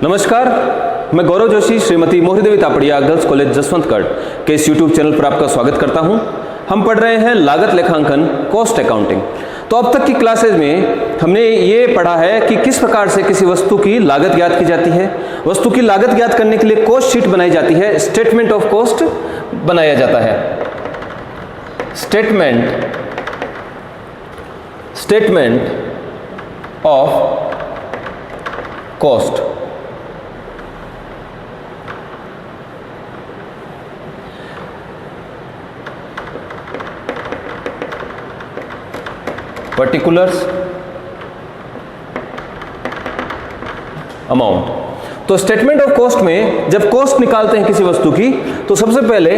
नमस्कार, मैं गौरव जोशी श्रीमती मोहरी देवी तापड़िया गर्ल्स कॉलेज जसवंतगढ़ के इस यूट्यूब चैनल पर आपका स्वागत करता हूं। हम पढ़ रहे हैं लागत लेखांकन, कॉस्ट अकाउंटिंग। तो अब तक की क्लासेज में हमने ये पढ़ा है कि किस प्रकार से किसी वस्तु की लागत ज्ञात की जाती है। वस्तु की लागत ज्ञात करने के लिए कॉस्ट शीट बनाई जाती है, स्टेटमेंट ऑफ कॉस्ट बनाया जाता है। Statement of cost. Particulars, amount. तो स्टेटमेंट ऑफ कॉस्ट में जब कॉस्ट निकालते हैं किसी वस्तु की, तो सबसे पहले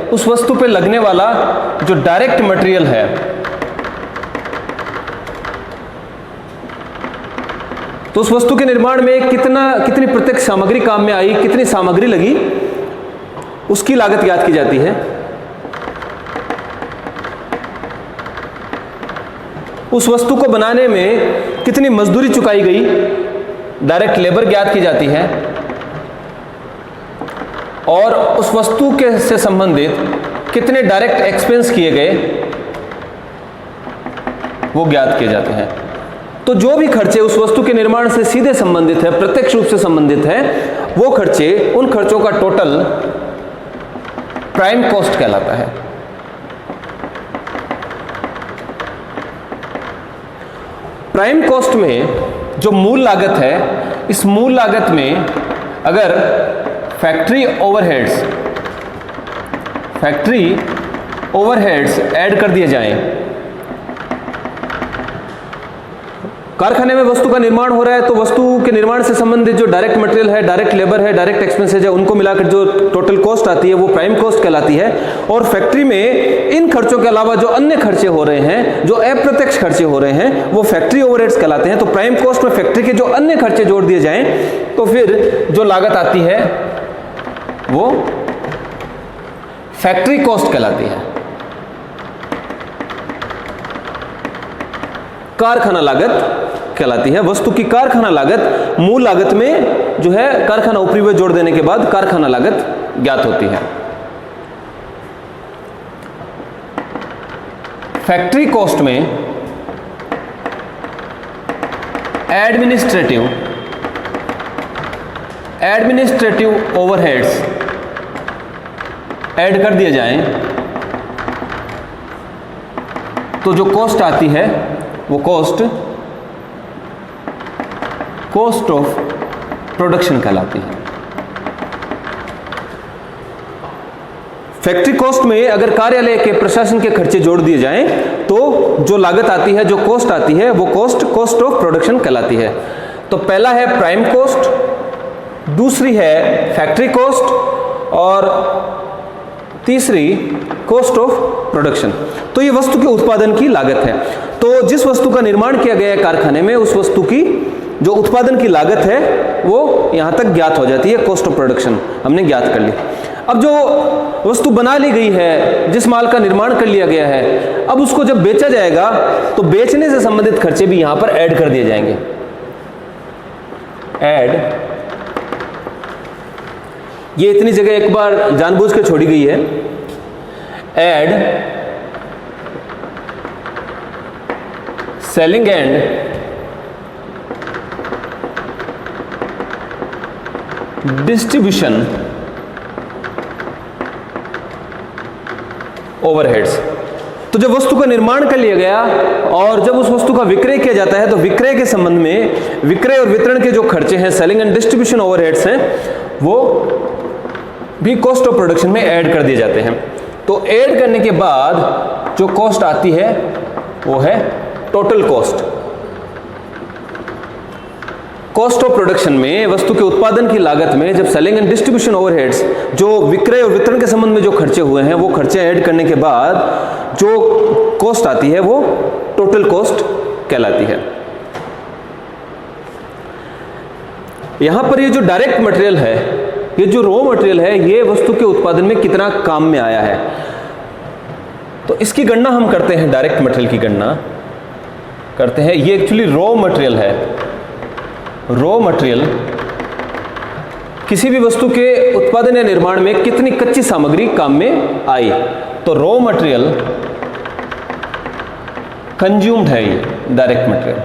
उस वस्तु पे लगने वाला जो डायरेक्ट मटेरियल है, तो उस वस्तु के निर्माण में कितनी प्रत्यक्ष सामग्री काम में आई, कितनी सामग्री लगी, उसकी लागत ज्ञात की जाती है। उस वस्तु को बनाने में कितनी मजदूरी चुकाई गई, डायरेक्ट लेबर ज्ञात की जाती है। और उस वस्तु के से संबंधित कितने डायरेक्ट एक्सपेंस किए गए, वो ज्ञात किए जाते हैं। तो जो भी खर्चे उस वस्तु के निर्माण से सीधे संबंधित है, प्रत्यक्ष रूप से संबंधित है, वो खर्चे, उन खर्चों का टोटल प्राइम कॉस्ट कहलाता है। प्राइम कॉस्ट में जो मूल लागत है, इस मूल लागत में अगर फैक्ट्री ओवरहेड्स ऐड कर दिए जाएं, कारखाने में वस्तु का निर्माण हो रहा है, तो वस्तु के निर्माण से संबंधित जो डायरेक्ट मटेरियल है, डायरेक्ट लेबर है, डायरेक्ट एक्सपेंसेज है, उनको मिलाकर जो टोटल कॉस्ट आती है वो प्राइम कॉस्ट कहलाती है। और फैक्ट्री में इन खर्चों के अलावा जो अन्य खर्चे हो रहे हैं, जो अप्रत्यक्ष खर्चे हो रहे हैं, वो फैक्ट्री ओवरहेड्स कहलाते हैं। तो प्राइम कॉस्ट में फैक्ट्री के जो अन्य खर्चे जोड़ दिए जाएं, तो फिर जो लागत आती है वो फैक्ट्री कॉस्ट कहलाती है। कारखाना लागत कहलाती है। वस्तु की कारखाना लागत मूल लागत में जो है कारखाना उपरिव्यय जोड़ देने के बाद कारखाना लागत ज्ञात होती है। फैक्ट्री कॉस्ट में एडमिनिस्ट्रेटिव ओवरहेड्स ऐड कर दिए जाएं, तो जो कॉस्ट आती है वो कॉस्ट ऑफ प्रोडक्शन कहलाती है। फैक्ट्री कॉस्ट में अगर कार्यालय के प्रशासन के खर्चे जोड़ दिए जाएं, तो जो लागत आती है, जो कॉस्ट आती है, वो कॉस्ट ऑफ प्रोडक्शन कहलाती है। तो पहला है प्राइम कॉस्ट, दूसरी है फैक्ट्री कॉस्ट, और तीसरी कॉस्ट ऑफ प्रोडक्शन। तो ये वस्तु के उत्पादन की लागत है। तो जिस वस्तु का निर्माण किया गया है कारखाने में, उस वस्तु की जो उत्पादन की लागत है वो यहां तक ज्ञात हो जाती है, कॉस्ट ऑफ प्रोडक्शन हमने ज्ञात कर ली। अब जो वस्तु बना ली गई है, जिस माल का निर्माण कर लिया गया है, अब उसको जब बेचा जाएगा तो बेचने से संबंधित खर्चे भी यहां पर ऐड कर दिए जाएंगे। ये इतनी जगह एक बार जानबूझ के छोड़ी गई है। Add selling and distribution overheads. तो जब वस्तु का निर्माण कर लिया गया और जब उस वस्तु का विक्रय किया जाता है, तो विक्रय के संबंध में विक्रय और वितरण के जो खर्चे हैं, सेलिंग एंड डिस्ट्रीब्यूशन ओवरहेड्स हैं, वो भी कॉस्ट ऑफ प्रोडक्शन में ऐड कर दिए जाते हैं। तो ऐड करने के बाद जो कॉस्ट आती है वो है total cost. Cost of production में वस्तु के उत्पादन की लागत में जब सेलिंग एंड डिस्ट्रीब्यूशन ओवरहेड्स, जो विक्रय और वितरण के संबंध में जो खर्चे हुए हैं, वो खर्चे ऐड करने के बाद जो कॉस्ट आती है वो टोटल कॉस्ट कहलाती है। यहां पर ये जो डायरेक्ट मटेरियल है, ये जो रॉ मटेरियल है, ये वस्तु के उत्पादन में कितना काम में आया है, तो इसकी गणना हम करते हैं। डायरेक्ट मटेरियल की गणना करते हैं। ये एक्चुअली रॉ मटेरियल है। रॉ मटेरियल किसी भी वस्तु के उत्पादन या निर्माण में कितनी कच्ची सामग्री काम में आई। तो रॉ मटेरियल कंज्यूम्ड है, ये डायरेक्ट मटेरियल।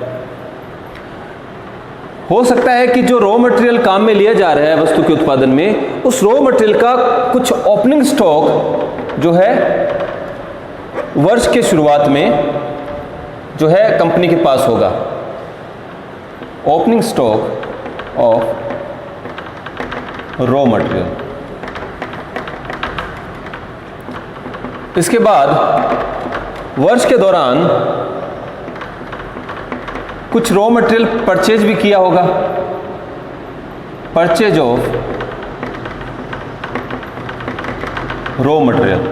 हो सकता है कि जो रॉ मटेरियल काम में लिया जा रहा है वस्तु के उत्पादन में, उस रॉ मटेरियल का कुछ ओपनिंग स्टॉक जो है वर्ष के शुरुआत में जो है कंपनी के पास होगा, opening stock of raw material. इसके बाद वर्ष के दौरान कुछ रॉ मटेरियल परचेज भी किया होगा, purchase of raw material.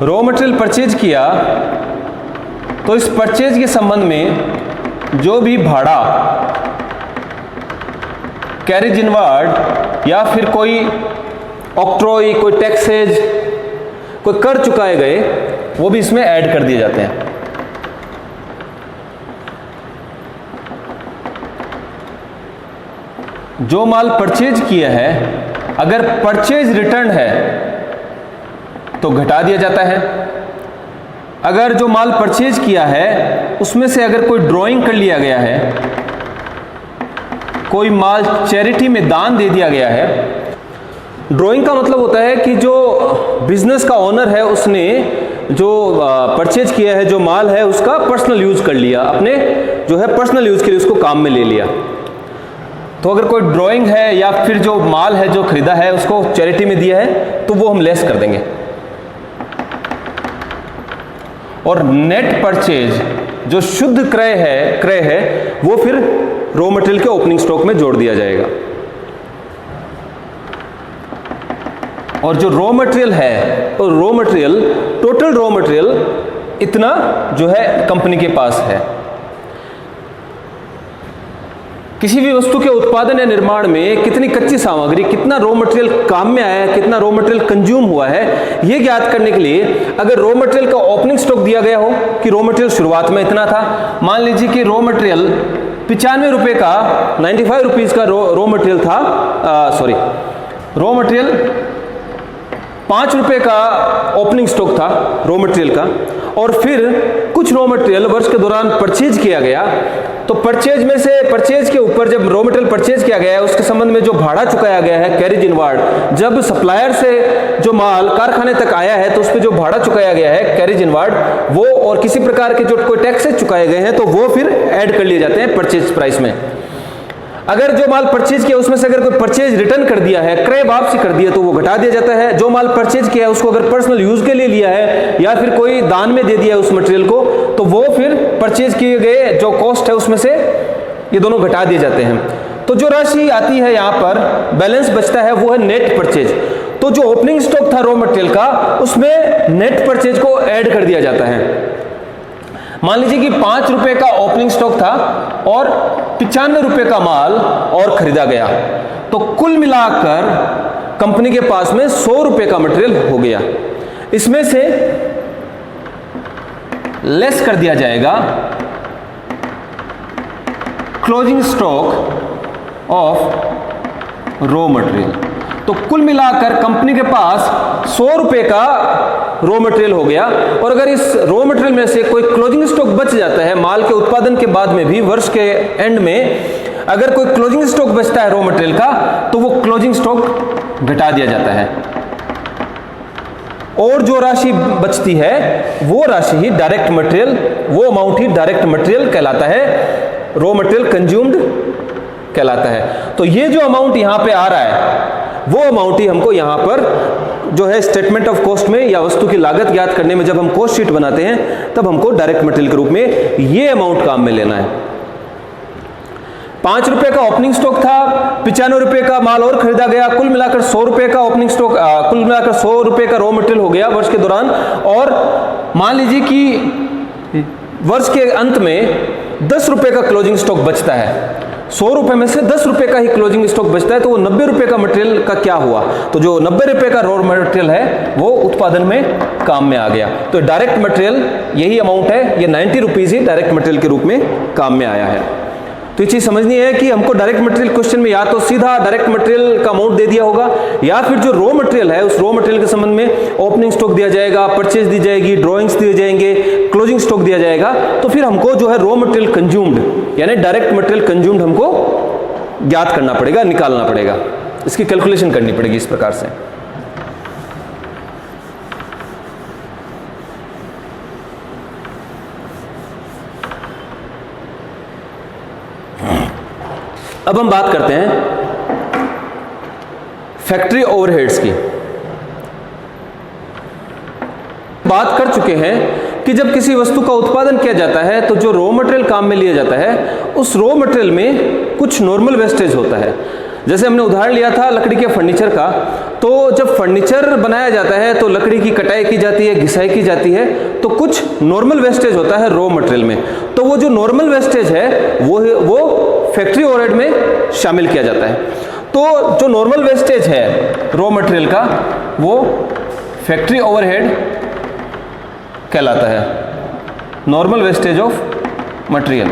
Raw material purchase किया तो इस परचेज के संबंध में जो भी भाड़ा, कैरेज इनवार्ड या फिर कोई ऑक्ट्रॉय, कोई टैक्सेज, कोई कर चुकाए गए, वो भी इसमें ऐड कर दिए जाते हैं। जो माल परचेज किया है, अगर परचेज रिटर्न है तो घटा दिया जाता है। अगर जो माल परचेज किया है उसमें से अगर कोई ड्राइंग कर लिया गया है, कोई माल चैरिटी में दान दे दिया गया है। ड्राइंग का मतलब होता है कि जो बिजनेस का ओनर है उसने जो परचेज किया है, जो माल है, उसका पर्सनल यूज कर लिया, अपने जो है पर्सनल यूज के लिए उसको काम में ले लिया। तो अगर कोई ड्राइंग है या फिर जो माल है जो खरीदा है उसको चैरिटी में दिया है तो वो हम लेस कर देंगे। और नेट परचेज जो शुद्ध क्रय है वो फिर रॉ मटेरियल के ओपनिंग स्टॉक में जोड़ दिया जाएगा। और जो रॉ मटेरियल है, तो raw material, total raw material इतना जो है कंपनी के पास है। किसी भी वस्तु के उत्पादन या निर्माण में कितनी कच्ची सामग्री, कितना रॉ मटेरियल काम में आया है, कितना रॉ मटेरियल कंज्यूम हुआ है, यह ज्ञात करने के लिए अगर रॉ मटेरियल का ओपनिंग स्टॉक दिया गया हो कि रॉ मटेरियल शुरुआत में इतना था, मान लीजिए कि रॉ मटेरियल 95 रुपये का, 95 रुपीज़ का रॉ मटेरियल था, रॉ मटेरियल 5 रुपये का ओपनिंग स्टॉक था रॉ मटेरियल का, और फिर कुछ रॉ मटेरियल वर्ष के दौरान परचेज किया गया। तो परचेज में से, परचेज के ऊपर जब रॉ मटेरियल परचेज किया गया है उसके संबंध में जो भाड़ा चुकाया गया है, कैरेज इनवार्ड, जब सप्लायर से जो माल कारखाने तक आया है तो उस पर जो भाड़ा चुकाया गया है, कैरेज इनवार्ड, वो और किसी प्रकार के जो कोई टैक्सेस चुकाए गए हैं तो वो फिर ऐड कर लिए जाते हैं परचेज प्राइस में। अगर जो माल परचेज किया उसमें से अगर कोई परचेज रिटर्न कर दिया है, क्रय वापसी कर दिया, तो वो घटा दिया जाता है। जो माल परचेज किया है उसको अगर पर्सनल यूज के लिए लिया है या फिर कोई दान में दे दिया है उस मटेरियल को, तो वो फिर परचेज किए गए जो कॉस्ट है उसमें से ये दोनों घटा दिए जाते हैं। तो जो राशि आती है यहाँ पर बैलेंस बचता है वो है नेट परचेज। तो जो ओपनिंग स्टॉक था रॉ मटेरियल का उसमें नेट परचेज को ऐड कर दिया जाता है। मान लीजिए कि 5 रुपए का ओपनिंग स्टॉक था और 95 रुपए का माल और खरीदा गया, तो कुल मिलाकर कंपनी के पास में 100 रुपए का मटेरियल हो गया। इसमें से लेस कर दिया जाएगा closing stock of raw material. तो कुल मिलाकर कंपनी के पास 100 रुपए का रॉ मटेरियल हो गया। और अगर इस रॉ मटेरियल में से कोई क्लोजिंग स्टॉक बच जाता है, माल के उत्पादन के बाद में भी वर्ष के एंड में अगर कोई क्लोजिंग स्टॉक बचता है रॉ मटेरियल का, तो वो क्लोजिंग स्टॉक घटा दिया जाता है। और जो राशि बचती है वो राशि ही डायरेक्ट मटेरियल, वो अमाउंट ही डायरेक्ट मटेरियल कहलाता है, रॉ मटेरियल कंज्यूम्ड कहलाता है। तो ये जो अमाउंट यहां पे आ रहा है वो अमाउंट ही हमको यहां पर जो है स्टेटमेंट ऑफ कॉस्ट में या वस्तु की लागत ज्ञात करने में जब हम कॉस्ट शीट बनाते हैं तब हमको डायरेक्ट मटेरियल के रूप में ये अमाउंट काम में लेना है। 5 रुपए का ओपनिंग स्टॉक था, 95 रुपए का माल और खरीदा गया, कुल मिलाकर 100 रुपए का ओपनिंग स्टॉक, कुल मिलाकर 100 रुपए का रॉ मटेरियल हो गया वर्ष के दौरान। और मान लीजिए कि वर्ष के अंत में 10 रुपए का क्लोजिंग स्टॉक बचता है, 100 रुपये में से 10 रुपये का ही क्लोजिंग स्टॉक बचता है, तो वो 90 रुपये का मटेरियल का क्या हुआ? तो जो 90 रुपये का रॉ मटेरियल है वो उत्पादन में काम में आ गया। तो डायरेक्ट मटेरियल यही अमाउंट है, ये 90 रुपीज़ ही डायरेक्ट मटेरियल के रूप में काम में आया है। तो ये चीज़ समझनी है कि हमको डायरेक्ट मटेरियल क्वेश्चन में या तो सीधा डायरेक्ट मटेरियल का अमाउंट दे दिया होगा, या फिर जो रॉ मटेरियल है उस रॉ मटेरियल के संबंध में ओपनिंग स्टॉक दिया जाएगा, परचेज दी जाएगी, ड्रॉइंग्स दिए जाएंगे, क्लोजिंग स्टॉक दिया जाएगा। तो फिर हमको जो है रॉ मटेरियल कंज्यूम्ड यानी डायरेक्ट मटेरियल कंज्यूम्ड हमको ज्ञात करना पड़ेगा, निकालना पड़ेगा, इसकी कैलकुलेशन करनी पड़ेगी इस प्रकार से। अब हम बात करते हैं फैक्ट्री ओवरहेड्स की। बात कर चुके हैं कि जब किसी वस्तु का उत्पादन किया जाता है तो जो रॉ मटेरियल काम में लिया जाता है उस रॉ मटेरियल में कुछ नॉर्मल वेस्टेज होता है। जैसे हमने उदाहरण लिया था लकड़ी के फर्नीचर का, तो जब फर्नीचर बनाया जाता है तो लकड़ी की कटाई की जाती है, घिसाई की जाती है, तो कुछ नॉर्मल वेस्टेज होता है रॉ मटेरियल में। तो वो जो नॉर्मल वेस्टेज है वो फैक्ट्री ओवरहेड में शामिल किया जाता है। तो जो नॉर्मल वेस्टेज है रॉ मटेरियल का वो फैक्ट्री ओवरहेड कहलाता है, नॉर्मल वेस्टेज ऑफ मटेरियल।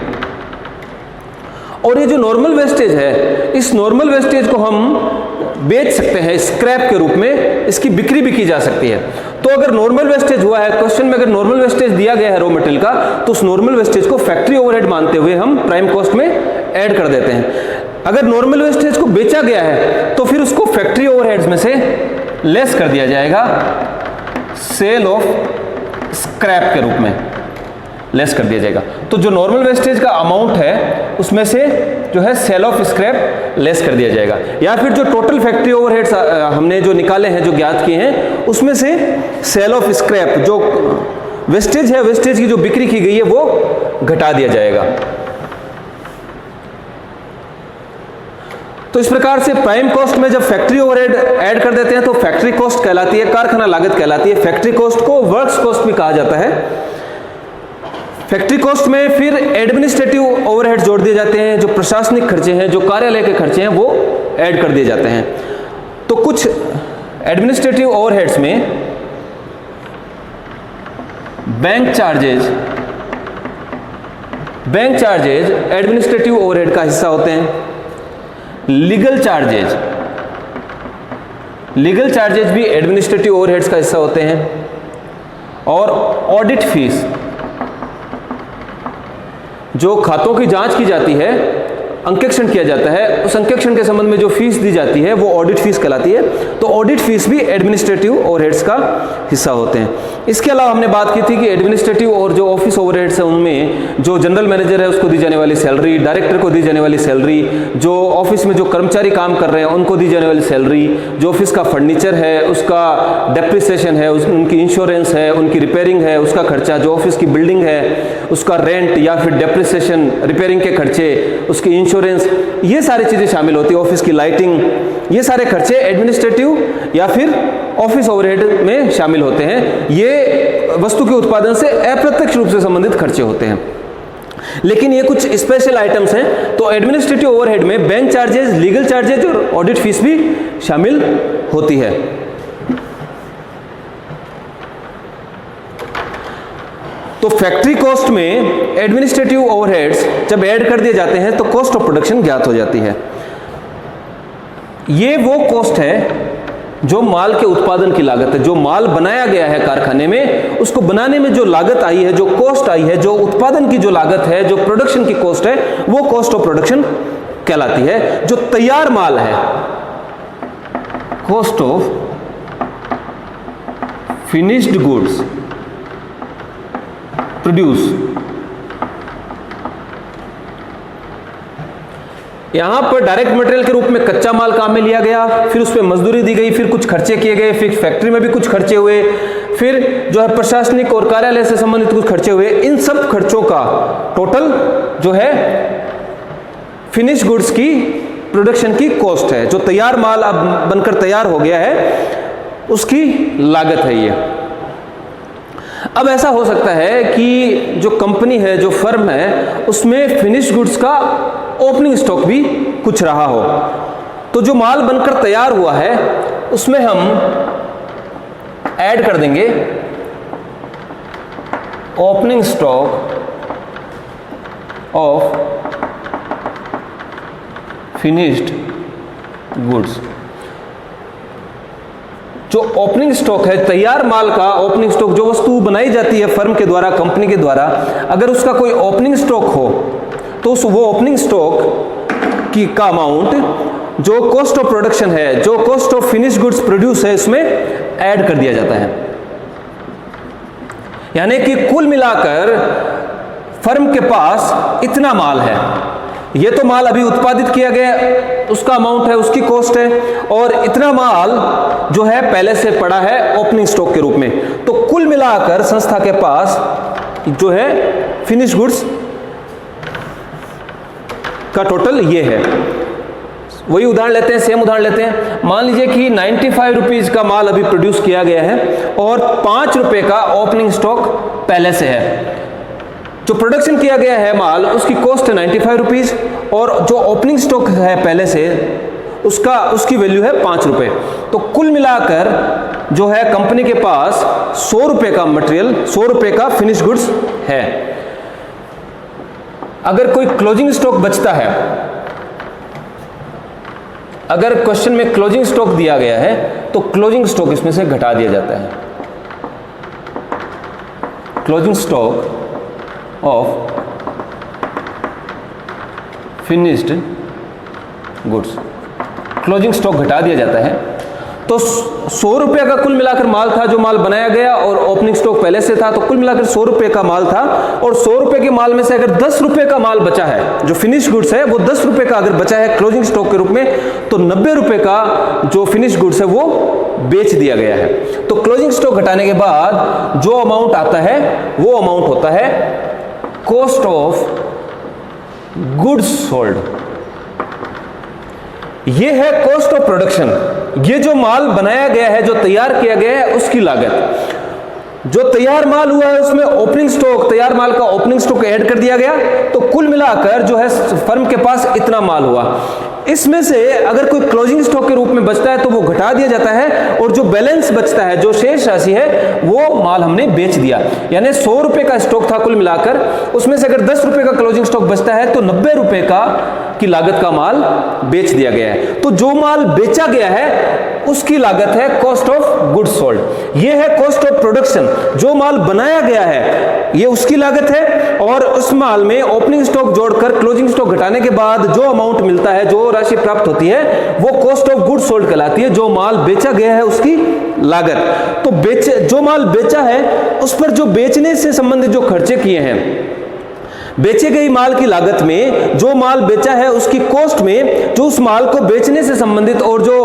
और ये जो नॉर्मल वेस्टेज है, इस नॉर्मल वेस्टेज को हम बेच सकते हैं स्क्रैप के रूप में, इसकी बिक्री भी की जा सकती है। तो अगर नॉर्मल वेस्टेज हुआ है क्वेश्चन में, अगर नॉर्मल वेस्टेज दिया गया है रॉ मटेरियल का, तो उस नॉर्मल वेस्टेज को फैक्ट्री ओवरहेड मानते हुए हम प्राइम कॉस्ट में ऐड कर देते हैं। अगर नॉर्मल वेस्टेज को बेचा गया है तो फिर उसको फैक्ट्री ओवरहेड्स में से लेस कर दिया जाएगा, सेल ऑफ स्क्रैप के रूप में लेस कर दिया जाएगा। तो जो नॉर्मल वेस्टेज का अमाउंट है उसमें से जो है सेल ऑफ स्क्रैप लेस कर दिया जाएगा, या फिर जो टोटल फैक्ट्री ओवरहेड्स हमने जो निकाले हैं, जो ज्ञात किए हैं, उसमें से सेल ऑफ स्क्रैप जो वेस्टेज है, वेस्टेज की जो बिक्री की गई है वो घटा दिया जाएगा। तो इस प्रकार से प्राइम कॉस्ट में जब फैक्ट्री ओवरहेड ऐड कर देते हैं तो फैक्ट्री कॉस्ट कहलाती है, कारखाना लागत कहलाती है। फैक्ट्री कॉस्ट को वर्क्स कॉस्ट भी कहा जाता है। फैक्ट्री कॉस्ट में फिर एडमिनिस्ट्रेटिव ओवरहेड जोड़ दिए जाते हैं, जो प्रशासनिक खर्चे हैं, जो कार्यालय के खर्चे हैं वो ऐड कर दिए जाते हैं। तो कुछ एडमिनिस्ट्रेटिव ओवरहेड्स में बैंक चार्जेज एडमिनिस्ट्रेटिव ओवरहेड का हिस्सा होते हैं। लीगल चार्जेज भी एडमिनिस्ट्रेटिव ओवरहेड्स का हिस्सा होते हैं। और ऑडिट फीस, जो खातों की जांच की जाती है, अंकेक्षण किया जाता है, उस अंकेक्षण के संबंध में जो फीस दी जाती है वो ऑडिट फीस कहलाती है। तो ऑडिट फीस भी एडमिनिस्ट्रेटिव ओवरहेड्स का हिस्सा होते हैं। इसके अलावा हमने बात की थी कि एडमिनिस्ट्रेटिव और जो ऑफिस ओवरहेड्स है उनमें जो जनरल मैनेजर है उसको दी जाने वाली सैलरी, डायरेक्टर को दी जाने वाली सैलरी, जो ऑफिस में जो कर्मचारी काम कर रहे हैं उनको दी जाने वाली सैलरी, जो ऑफिस का फर्नीचर है उसका डेप्रिसिएशन है, उनकी इंश्योरेंस है, उनकी रिपेयरिंग है उसका खर्चा, जो ऑफिस की बिल्डिंग है उसका रेंट या फिर डेप्रिसिएशन, रिपेयरिंग के खर्चे, उसकी इंश्योरेंस, ये सारी चीज़ें शामिल होती है। ऑफिस की लाइटिंग, ये सारे खर्चे एडमिनिस्ट्रेटिव या फिर ऑफिस ओवरहेड में शामिल होते हैं। ये वस्तु के उत्पादन से अप्रत्यक्ष रूप से संबंधित खर्चे होते हैं। लेकिन ये कुछ स्पेशल आइटम्स हैं। तो एडमिनिस्ट्रेटिव ओवरहेड में बैंक चार्जेस, लीगल चार्जेज और ऑडिट फीस भी शामिल होती है। तो फैक्ट्री कॉस्ट में एडमिनिस्ट्रेटिव ओवरहेड्स जब ऐड कर दिए जाते हैं तो कॉस्ट ऑफ प्रोडक्शन ज्ञात हो जाती है। ये वो कॉस्ट है जो माल के उत्पादन की लागत है, जो माल बनाया गया है कारखाने में, उसको बनाने में जो लागत आई है, जो कॉस्ट आई है, जो उत्पादन की जो लागत है, जो प्रोडक्शन की कॉस्ट है, वो कॉस्ट ऑफ प्रोडक्शन कहलाती है। जो तैयार माल है, cost of finished goods produce, यहां पर डायरेक्ट मटेरियल के रूप में कच्चा माल काम में लिया गया, फिर उस पर मजदूरी दी गई, फिर कुछ खर्चे किए गए, फिर फैक्ट्री में भी कुछ खर्चे हुए, फिर जो है प्रशासनिक और कार्यालय से संबंधित कुछ खर्चे हुए। इन सब खर्चों का टोटल जो है फिनिश गुड्स की प्रोडक्शन की कॉस्ट है। जो तैयार माल अब बनकर तैयार हो गया है उसकी लागत है ये। अब ऐसा हो सकता है कि जो कंपनी है, जो फर्म है, उसमें फिनिश गुड्स का ओपनिंग स्टॉक भी कुछ रहा हो। तो जो माल बनकर तैयार हुआ है उसमें हम ऐड कर देंगे opening stock of finished goods. जो ओपनिंग स्टॉक है तैयार माल का, ओपनिंग स्टॉक जो वस्तु बनाई जाती है फर्म के द्वारा, कंपनी के द्वारा, अगर उसका कोई ओपनिंग स्टॉक हो तो वो ओपनिंग स्टॉक की का अमाउंट जो कॉस्ट ऑफ प्रोडक्शन है, जो cost of finish goods produce है, इसमें ऐड कर दिया जाता है। यानी कि कुल मिलाकर फर्म के पास इतना माल है, ये तो माल अभी उत्पादित किया गया उसका अमाउंट है, उसकी कॉस्ट है, और इतना माल जो है पहले से पड़ा है ओपनिंग स्टॉक के रूप में। तो कुल मिलाकर संस्था के पास जो है फिनिश गुड्स का टोटल ये है। वही उदाहरण लेते हैं, सेम उदाहरण लेते हैं। मान लीजिए कि 95 रुपीज का माल अभी प्रोड्यूस किया गया है और 5 रुपए का ओपनिंग स्टॉक पहले से है। जो प्रोडक्शन किया गया है माल उसकी कॉस्ट है 95 रुपीज और जो ओपनिंग स्टॉक है पहले से उसकी वैल्यू है 5 रुपए। तो कुल मिलाकर जो है कंपनी के पास 100 रुपए का मटेरियल, 100 रुपए का फिनिश गुड्स है। अगर कोई क्लोजिंग स्टॉक बचता है, अगर क्वेश्चन में क्लोजिंग स्टॉक दिया गया है तो क्लोजिंग स्टॉक इसमें से घटा दिया जाता है। Closing stock of finished goods, closing stock घटा दिया जाता है। तो 100 रुपये का कुल मिलाकर माल था जो माल बनाया गया और ओपनिंग स्टॉक पहले से था, तो कुल मिलाकर 100 रुपये का माल था। और 100 रुपये के माल में से अगर 10 रुपये का माल बचा है, जो फिनिश गुड्स है वो 10 रुपये का अगर बचा है क्लोजिंग स्टॉक के रूप में, तो 90 रुपये का जो फिनिश गुड्स है वो बेच दिया गया है। तो क्लोजिंग स्टॉक घटाने के बाद जो अमाउंट आता है वो अमाउंट होता है कॉस्ट ऑफ गुड्स सोल्ड। ये है कॉस्ट ऑफ प्रोडक्शन, ये जो माल बनाया गया है, जो तैयार किया गया है उसकी लागत। जो तैयार माल हुआ है उसमें ओपनिंग स्टॉक, तैयार माल का ओपनिंग स्टॉक ऐड कर दिया गया, तो कुल मिलाकर जो है फर्म के पास इतना माल हुआ। इसमें से अगर कोई क्लोजिंग स्टॉक के रूप में बचता है तो वो घटा दिया जाता है और जो बैलेंस बचता है, जो शेष राशि है, वो माल हमने बेच दिया। यानी 100 रुपए का स्टॉक था कुल मिलाकर, उसमें से अगर 10 रुपए का क्लोजिंग स्टॉक बचता है तो 90 रुपए की लागत का माल बेच दिया गया है। तो जो माल बेचा गया है उसकी लागत है कॉस्ट ऑफ गुड्स सोल्ड। ये है कॉस्ट ऑफ प्रोडक्शन, जो माल बनाया गया है ये उसकी लागत है, और उस माल में ओपनिंग स्टॉक जोड़कर क्लोजिंग स्टॉक घटाने के बाद जो अमाउंट मिलता है, जो राशि प्राप्त होती है, वो कॉस्ट ऑफ गुड्स सोल्ड कहलाती है। जो माल बेचा गया है उसकी लागत। तो जो माल बेचा है उस पर जो बेचने से संबंधित जो खर्चे किए हैं, बेचे गई माल की लागत में जो माल बेचा है उसकी कॉस्ट में जो उस माल को बेचने से संबंधित और जो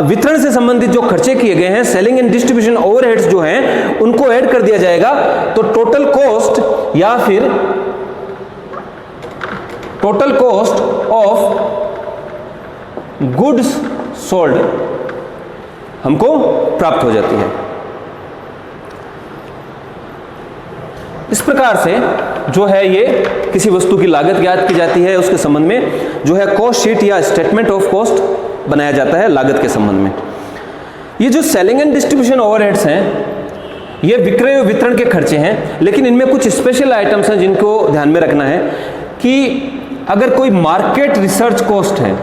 वितरण से संबंधित जो खर्चे किए गए हैं, सेलिंग एंड डिस्ट्रीब्यूशन ओवरहेड्स जो हैं, उनको ऐड कर दिया जाएगा। तो टोटल कॉस्ट या फिर total cost of goods sold हमको प्राप्त हो जाती है। इस प्रकार से जो है ये किसी वस्तु की लागत ज्ञात की जाती है, उसके संबंध में जो है कॉस्ट शीट या स्टेटमेंट ऑफ कॉस्ट बनाया जाता है लागत के संबंध में। ये जो सेलिंग एंड डिस्ट्रीब्यूशन ओवरहेड्स हैं, ये विक्रय वितरण के खर्चे हैं, लेकिन इनमें कुछ स्पेशल आइटम्स हैं जिनको ध्यान में रखना है कि अगर कोई मार्केट रिसर्च कॉस्ट है,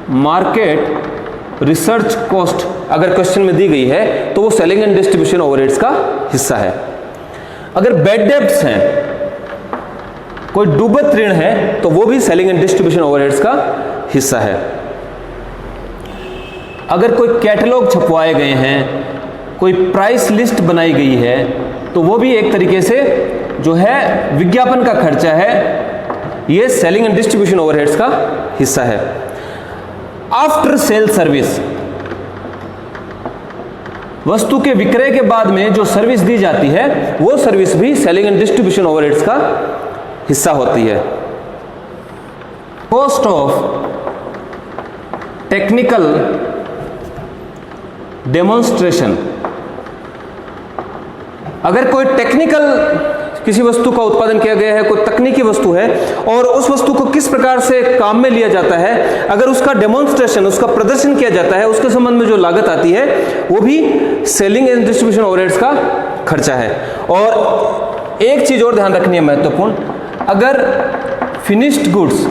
मार्केट रिसर्च कॉस्ट अगर क्वेश्चन में दी गई है तो वो सेलिंग एंड डिस्ट्रीब्यूशन ओवरहेड्स का हिस्सा है। अगर बैड डेब्ट्स हैं, कोई डूबत ऋण है, तो वो भी सेलिंग एंड डिस्ट्रीब्यूशन ओवरहेड्स का हिस्सा है। अगर कोई कैटलॉग छपवाए गए हैं, कोई प्राइस लिस्ट बनाई गई है, तो वो भी एक तरीके से जो है विज्ञापन का खर्चा है, ये सेलिंग एंड डिस्ट्रीब्यूशन ओवरहेड्स का हिस्सा है। आफ्टर सेल सर्विस, वस्तु के विक्रय के बाद में जो सर्विस दी जाती है वो सर्विस भी सेलिंग एंड डिस्ट्रीब्यूशन ओवरहेड्स का हिस्सा होती है। कॉस्ट ऑफ टेक्निकल डेमोन्स्ट्रेशन, अगर कोई टेक्निकल किसी वस्तु का उत्पादन किया गया है, कोई तकनीकी वस्तु है, और उस वस्तु को किस प्रकार से काम में लिया जाता है, अगर उसका डेमोन्स्ट्रेशन, उसका प्रदर्शन किया जाता है, उसके संबंध में जो लागत आती है वो भी सेलिंग एंड डिस्ट्रीब्यूशन ओवरहेड्स का खर्चा है। और एक चीज और ध्यान रखनी है महत्वपूर्ण, अगर फिनिश्ड गुड्स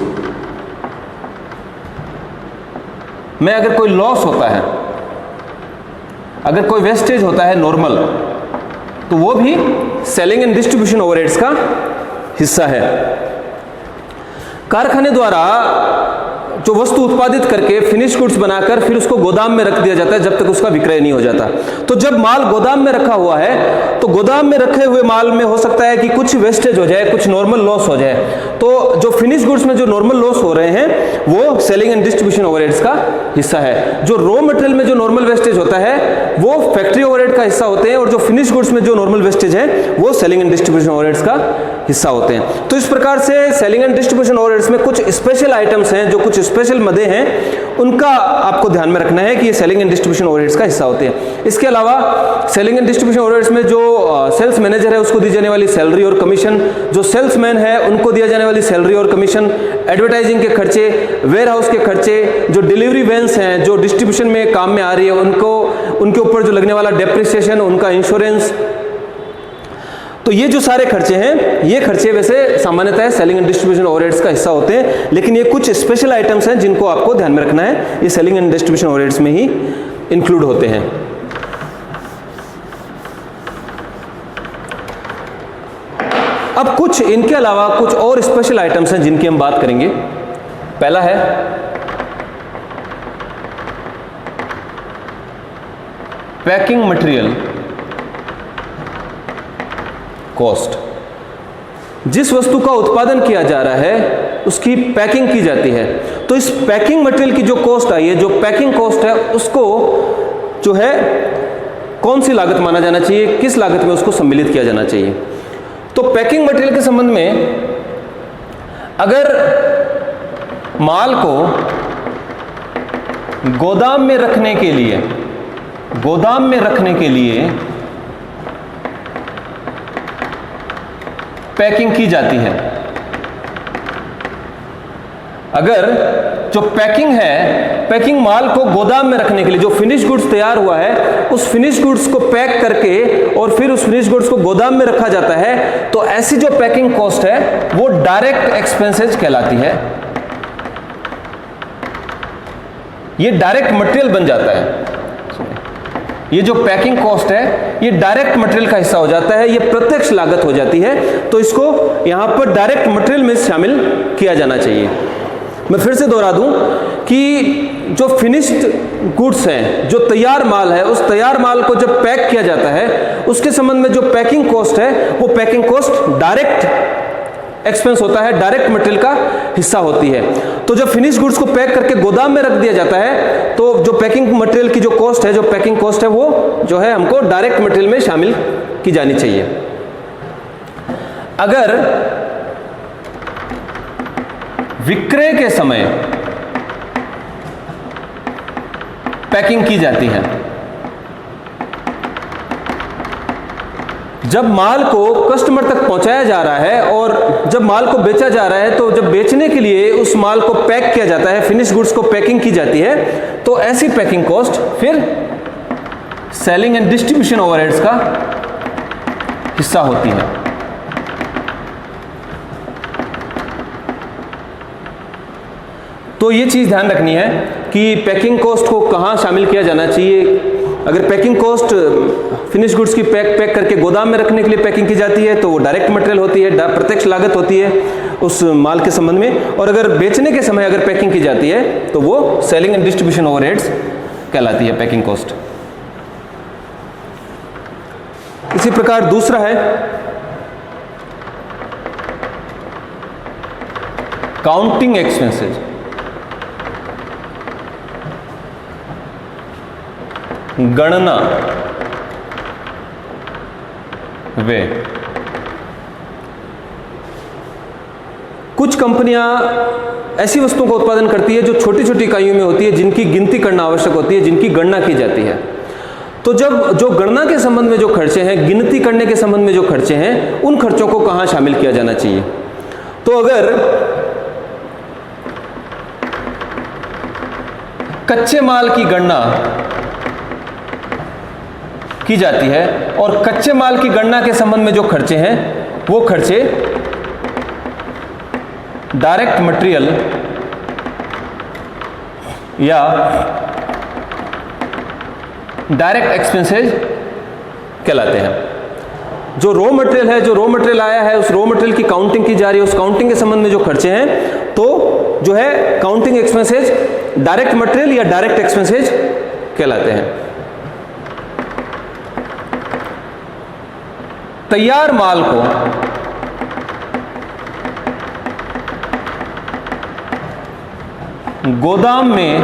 में अगर कोई लॉस होता है, अगर कोई वेस्टेज होता है नॉर्मल, तो वो भी सेलिंग एंड डिस्ट्रीब्यूशन ओवरहेड्स का हिस्सा है। कारखाने द्वारा जो वस्तु उत्पादित करके फिनिश गुड्स बनाकर फिर उसको गोदाम में रख दिया जाता है जब तक उसका विक्रय नहीं हो जाता। तो जब माल गोदाम में रखा हुआ है तो गोदाम में रखे हुए माल में हो सकता है कि कुछ वेस्टेज हो जाए, कुछ नॉर्मल लॉस हो जाए। तो जो फिनिश गुड्स में जो नॉर्मल लॉस हो रहे हैं वो सेलिंग एंड डिस्ट्रीब्यूशन ओवरहेड्स का हिस्सा है। जो रॉ मटेरियल में जो नॉर्मल वेस्टेज होता है वो फैक्ट्री ओवरहेड का हिस्सा होते हैं, और जो फिनिश गुड्स में जो नॉर्मल वेस्टेज है वो सेलिंग एंड डिस्ट्रीब्यूशन ओवरहेड्स का हिस्सा होते हैं। तो इस प्रकार से सेलिंग एंड डिस्ट्रीब्यूशन ओवरहेड्स में कुछ स्पेशल आइटम्स हैं, जो कुछ स्पेशल मदे हैं, उनका आपको ध्यान में रखना है कि ये सेलिंग एंड डिस्ट्रीब्यूशन ओवरहेड्स का हिस्सा होते हैं। इसके अलावा सेलिंग एंड डिस्ट्रीब्यूशन ओवरहेड्स में जो सेल्स मैनेजर है उसको दी जाने वाली सैलरी और कमीशन, जो सेल्समैन है उनको दिया जाने वाली सैलरी और कमीशन, एडवर्टाइजिंग के खर्चे, वेयर हाउस के खर्चे, जो डिलीवरी वैन्स हैं जो डिस्ट्रीब्यूशन में काम में आ रही है उनको, उनके ऊपर जो लगने वाला डेप्रिसिएशन, उनका इंश्योरेंस, तो ये जो सारे खर्चे हैं, ये खर्चे वैसे सामान्यतः सेलिंग एंड डिस्ट्रीब्यूशन ओवरहेड्स का हिस्सा होते हैं, लेकिन ये कुछ स्पेशल आइटम्स हैं जिनको आपको ध्यान में रखना है, ये सेलिंग एंड डिस्ट्रीब्यूशन ओवरहेड्स में ही इंक्लूड होते हैं। अब कुछ इनके अलावा कुछ और स्पेशल आइटम्स हैं जिनकी हम बात करेंगे। पहला है पैकिंग मटेरियल कॉस्ट। जिस वस्तु का उत्पादन किया जा रहा है उसकी पैकिंग की जाती है, तो इस पैकिंग मटेरियल की जो कॉस्ट आई है, जो पैकिंग कॉस्ट है, उसको जो है कौन सी लागत माना जाना चाहिए, किस लागत में उसको सम्मिलित किया जाना चाहिए। तो पैकिंग मटेरियल के संबंध में अगर माल को गोदाम में रखने के लिए पैकिंग की जाती है, अगर जो पैकिंग है, पैकिंग माल को गोदाम में रखने के लिए, जो फिनिश गुड्स तैयार हुआ है उस फिनिश गुड्स को पैक करके और फिर उस फिनिश गुड्स को गोदाम में रखा जाता है, तो ऐसी जो पैकिंग कॉस्ट है वो डायरेक्ट एक्सपेंसेस कहलाती है। ये डायरेक्ट मटेरियल बन जाता है। ये जो पैकिंग कॉस्ट है ये डायरेक्ट मटेरियल का हिस्सा हो जाता है, ये प्रत्यक्ष लागत हो जाती है, तो इसको यहां पर डायरेक्ट मटेरियल में शामिल किया जाना चाहिए। मैं फिर से दोहरा दूं कि जो फिनिश्ड गुड्स हैं, जो तैयार माल है, उस तैयार माल को जब पैक किया जाता है उसके संबंध में जो पैकिंग कॉस्ट है वो पैकिंग कॉस्ट डायरेक्ट एक्सपेंस होता है, डायरेक्ट मटेरियल का हिस्सा होती है। तो जब फिनिश गुड्स को पैक करके गोदाम में रख दिया जाता है तो जो पैकिंग मटेरियल की जो कॉस्ट है, जो पैकिंग कॉस्ट है, वो जो है हमको डायरेक्ट मटेरियल में शामिल की जानी चाहिए। अगर विक्रय के समय पैकिंग की जाती है, जब माल को कस्टमर तक पहुंचाया जा रहा है और जब माल को बेचा जा रहा है, तो जब बेचने के लिए उस माल को पैक किया जाता है, फिनिश गुड्स को पैकिंग की जाती है, तो ऐसी पैकिंग कॉस्ट फिर सेलिंग एंड डिस्ट्रीब्यूशन ओवरहेड्स का हिस्सा होती है। तो ये चीज ध्यान रखनी है कि पैकिंग कॉस्ट को कहां शामिल किया जाना चाहिए। अगर पैकिंग कॉस्ट फिनिश गुड्स की पैक करके गोदाम में रखने के लिए पैकिंग की जाती है तो वो डायरेक्ट मटेरियल होती है, प्रत्यक्ष लागत होती है उस माल के संबंध में, और अगर बेचने के समय अगर पैकिंग की जाती है तो वो सेलिंग एंड डिस्ट्रीब्यूशन ओवरहेड्स कहलाती है पैकिंग कॉस्ट। इसी प्रकार दूसरा है काउंटिंग एक्सपेंसेस। गणना वे कुछ कंपनियां ऐसी वस्तुओं का उत्पादन करती है जो छोटी छोटी इकाइयों में होती है, जिनकी गिनती करना आवश्यक होती है, जिनकी गणना की जाती है। तो जब जो गणना के संबंध में जो खर्चे हैं, गिनती करने के संबंध में जो खर्चे हैं, उन खर्चों को कहाँ शामिल किया जाना चाहिए? तो अगर कच्चे माल की गणना की जाती है और कच्चे माल की गणना के संबंध में जो खर्चे हैं वो खर्चे डायरेक्ट मटेरियल या डायरेक्ट एक्सपेंसेस कहलाते हैं। जो रॉ मटेरियल है, जो रॉ मटेरियल आया है, उस रॉ मटेरियल की काउंटिंग की जा रही है, उस काउंटिंग के संबंध में जो खर्चे हैं, तो जो है काउंटिंग एक्सपेंसेस डायरेक्ट मटेरियल या डायरेक्ट एक्सपेंसेस कहलाते हैं। तैयार माल को गोदाम में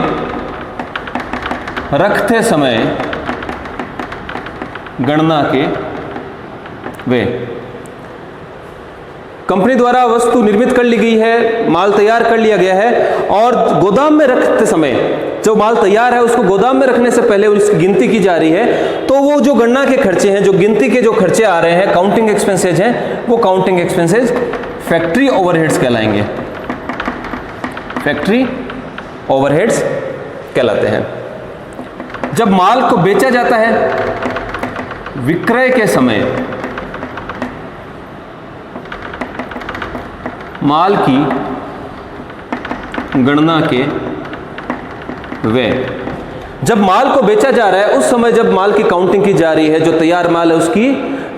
रखते समय गणना के वे कंपनी द्वारा वस्तु निर्मित कर ली गई है, माल तैयार कर लिया गया है और गोदाम में रखते समय जो माल तैयार है उसको गोदाम में रखने से पहले उसकी गिनती की जा रही है, तो वो जो गणना के खर्चे हैं, जो गिनती के जो खर्चे आ रहे हैं, काउंटिंग एक्सपेंसेज हैं, वो काउंटिंग एक्सपेंसेज फैक्ट्री ओवरहेड्स कहलाएंगे। फैक्ट्री ओवरहेड्स कहलाते हैं। जब माल को बेचा जाता है, विक्रय के समय माल की गणना के व्यय, जब माल को बेचा जा रहा है उस समय जब माल की काउंटिंग की जा रही है, जो तैयार माल है उसकी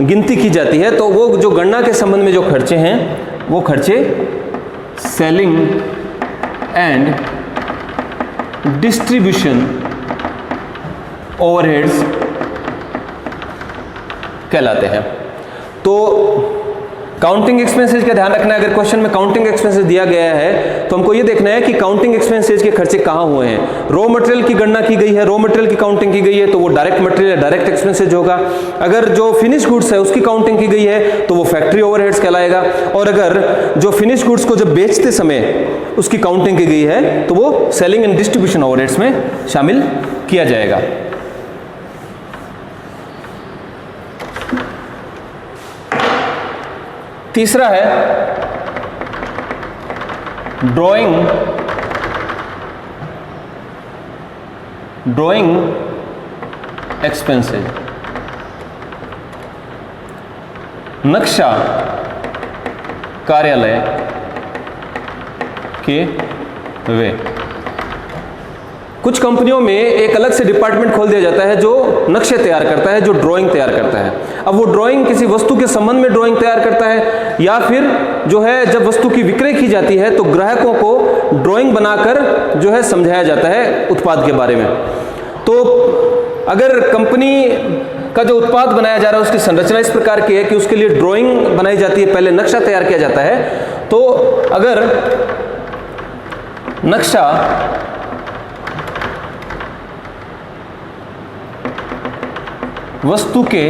गिनती की जाती है, तो वो जो गणना के संबंध में जो खर्चे हैं वो खर्चे सेलिंग एंड डिस्ट्रीब्यूशन ओवरहेड्स कहलाते हैं। तो काउंटिंग एक्सपेंसेस का ध्यान रखना है। अगर क्वेश्चन में काउंटिंग एक्सपेंसेस दिया गया है तो हमको ये देखना है कि काउंटिंग एक्सपेंसेस के खर्चे कहाँ हुए हैं। रॉ मटेरियल की गणना की गई है, रॉ मटेरियल की काउंटिंग की गई है, तो वो डायरेक्ट मटेरियल डायरेक्ट एक्सपेंसेस होगा। अगर जो फिनिश गुड्स है उसकी काउंटिंग की गई है तो वो फैक्ट्री ओवरहेड्स कहलाएगा। और अगर जो फिनिश गुड्स को जब बेचते समय उसकी काउंटिंग की गई है तो वो सेलिंग एंड डिस्ट्रीब्यूशन ओवरहेड्स में शामिल किया जाएगा। तीसरा है ड्राइंग एक्सपेंसेस। नक्शा कार्यालय के वे। कुछ कंपनियों में एक अलग से डिपार्टमेंट खोल दिया जाता है जो नक्शे तैयार करता है, जो ड्राइंग तैयार करता है। अब वो ड्राइंग किसी वस्तु के संबंध में ड्राइंग तैयार करता है या फिर जो है जब वस्तु की विक्रय की जाती है तो ग्राहकों को ड्राइंग बनाकर जो है समझाया जाता है उत्पाद के बारे में। तो अगर कंपनी का जो उत्पाद बनाया जा रहा है उसकी संरचना इस प्रकार की है कि उसके लिए ड्राइंग बनाई जाती है, पहले नक्शा तैयार किया जाता है। तो अगर नक्शा वस्तु के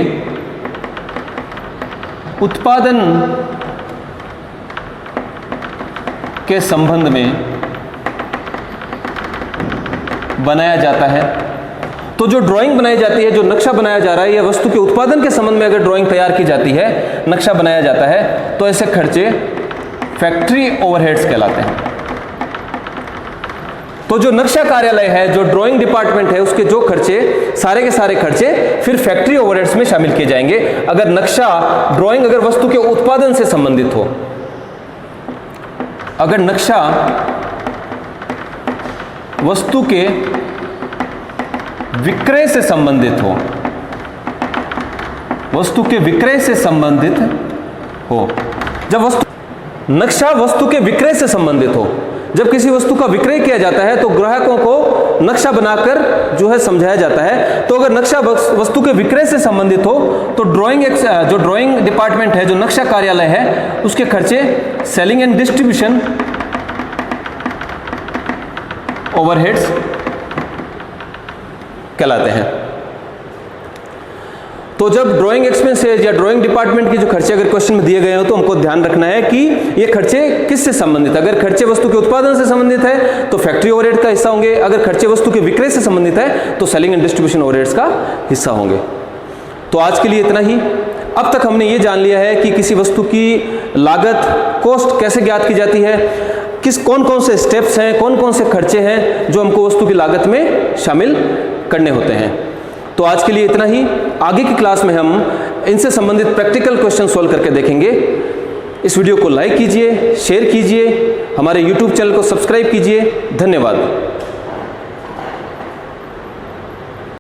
उत्पादन के संबंध में बनाया जाता है, तो जो ड्राइंग बनाई जाती है, जो नक्शा बनाया जा रहा है या वस्तु के उत्पादन के संबंध में अगर ड्राइंग तैयार की जाती है, नक्शा बनाया जाता है, तो ऐसे खर्चे फैक्ट्री ओवरहेड्स कहलाते हैं। तो जो नक्शा कार्यालय है, जो ड्राइंग डिपार्टमेंट है, उसके जो खर्चे सारे के सारे खर्चे फिर फैक्ट्री ओवरहेड्स में शामिल किए जाएंगे। अगर नक्शा ड्राइंग अगर वस्तु के उत्पादन से संबंधित हो, अगर नक्शा वस्तु के विक्रय से संबंधित हो, वस्तु के विक्रय से संबंधित हो, जब नक्शा वस्तु के विक्रय से संबंधित हो, जब किसी वस्तु का विक्रय किया जाता है तो ग्राहकों को नक्शा बनाकर जो है समझाया जाता है। तो अगर नक्शा वस्तु के विक्रय से संबंधित हो तो जो ड्राइंग डिपार्टमेंट है, जो नक्शा कार्यालय है, उसके खर्चे सेलिंग एंड डिस्ट्रीब्यूशन ओवरहेड्स कहलाते हैं। तो जब ड्राइंग एक्सपेंसेस या ड्राइंग डिपार्टमेंट के जो खर्चे अगर क्वेश्चन में दिए गए हो तो हमको ध्यान रखना है कि ये खर्चे किससे संबंधित है। अगर खर्चे वस्तु के उत्पादन से संबंधित है तो फैक्ट्री ओवरहेड का हिस्सा होंगे, अगर खर्चे वस्तु के विक्रय से संबंधित है तो सेलिंग एंड डिस्ट्रीब्यूशन ओवरहेड्स का हिस्सा होंगे। तो आज के लिए इतना ही। अब तक हमने ये जान लिया है कि किसी वस्तु की लागत कॉस्ट कैसे ज्ञात की जाती है, कौन कौन से स्टेप्स हैं, कौन कौन से खर्चे हैं जो हमको वस्तु की लागत में शामिल करने होते हैं। तो आज के लिए इतना ही। आगे की क्लास में हम इनसे संबंधित प्रैक्टिकल क्वेश्चन सॉल्व करके देखेंगे। इस वीडियो को लाइक कीजिए, शेयर कीजिए, हमारे YouTube चैनल को सब्सक्राइब कीजिए। धन्यवाद।